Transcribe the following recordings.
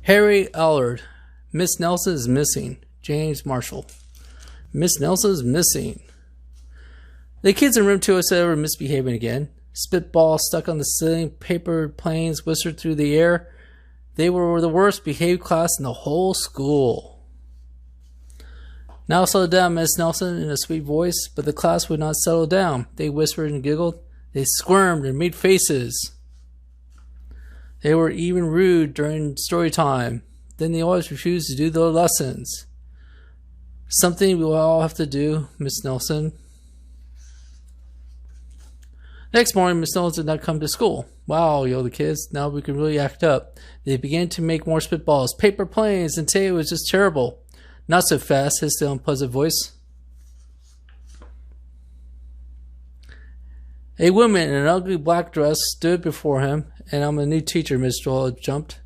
Harry Allard. Miss Nelson is missing. James Marshall. Miss Nelson is missing. The kids in room 207 were misbehaving again. Spitballs stuck on the ceiling, paper planes whispered through the air. They were the worst behaved class in the whole school. Now settle down, Miss Nelson, in a sweet voice, but the class would not settle down. They whispered and giggled. They squirmed and made faces. They were even rude during story time. Then they always refused to do their lessons. Something we will all have to do, Miss Nelson. Next morning, Miss Nelson did not come to school. Wow, yelled the kids. Now we can really act up. They began to make more spitballs, paper planes, and say it was just terrible. Not so fast, hissed the unpleasant voice. A woman in an ugly black dress stood before him, and I'm a new teacher, Miss Viola jumped.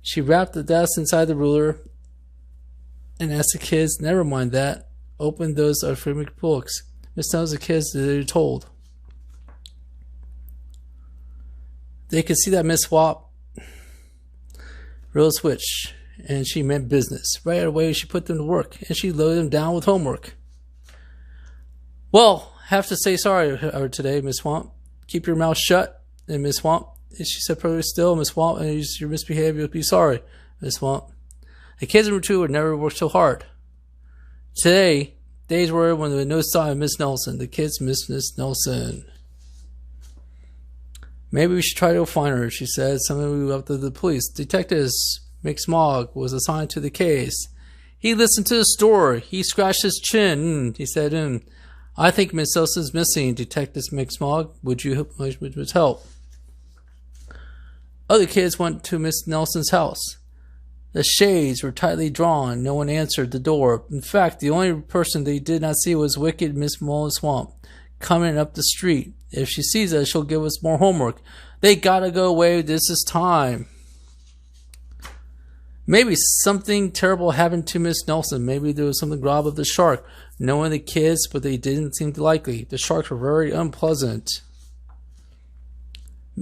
She wrapped the desk inside the ruler and asked the kids, never mind that, open those alphabet books. Miss Nelson, the kids, they were told. They could see that Miss Swamp real switch, and she meant business. Right away, she put them to work, and she loaded them down with homework. Well, have to say sorry today, Miss Swamp. Keep your mouth shut, and Miss Swamp. And she said perfectly still, Miss Swamp, and your misbehavior, you'll be sorry, Miss Swamp. The kids in room 2 would never work so hard. Today, days were when there was no sign of Miss Nelson. The kids missed Miss Nelson. Maybe we should try to find her, she said. Something we up to the police. Detectives McSmog was assigned to the case. He listened to the story. He scratched his chin. He said, I think Miss Nelson's missing. Detective McSmog, would you help? Other kids went to Miss Nelson's house. The shades were tightly drawn. No one answered the door. In fact, the only person they did not see was wicked Miss Viola Swamp coming up the street. If she sees us, she'll give us more homework. They gotta go away. This is time. Maybe something terrible happened to Miss Nelson. Maybe there was something robbed of the shark. Knowing the kids, but they didn't seem likely. The sharks were very unpleasant.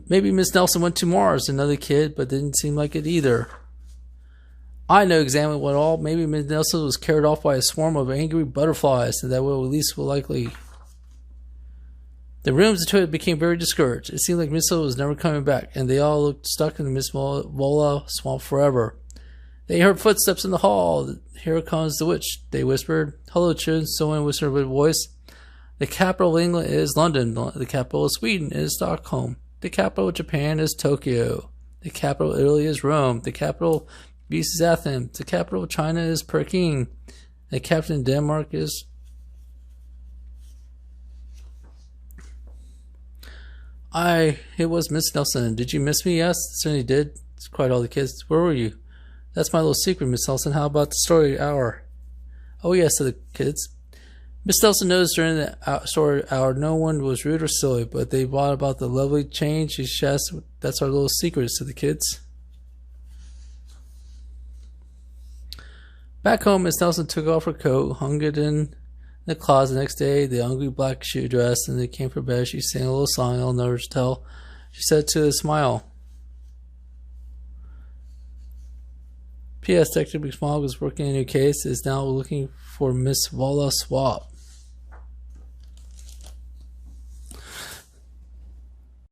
Maybe Miss Nelson went to Mars, another kid, but didn't seem like it either. I know exactly what all. Maybe Miss Nelson was carried off by a swarm of angry butterflies, and that will at least likely. The rooms into it became very discouraged. It seemed like Miss Viola was never coming back, and they all looked stuck in the Miss Viola Swamp forever. They heard footsteps in the hall. Here comes the witch, they whispered. Hello, children, someone whispered with a voice. The capital of England is London. The capital of Sweden is Stockholm. The capital of Japan is Tokyo. The capital of Italy is Rome. The capital of Greece is Athens. The capital of China is Peking. The capital of Denmark is... It was Miss Nelson. Did you miss me? Yes, certainly did. Cried all the kids. Where were you? That's my little secret, Miss Nelson. How about the story hour? Oh, yes, said the kids. Miss Nelson noticed during the story hour no one was rude or silly, but they brought about the lovely change. She asked, that's our little secret, said the kids. Back home, Miss Nelson took off her coat, hung it in the closet. The next day, the ugly black shoe dress, and they came for bed. She sang a little song I'll never tell. She said to a smile. P.S. Detective McSmog was working a new case, is now looking for Miss Viola Swamp.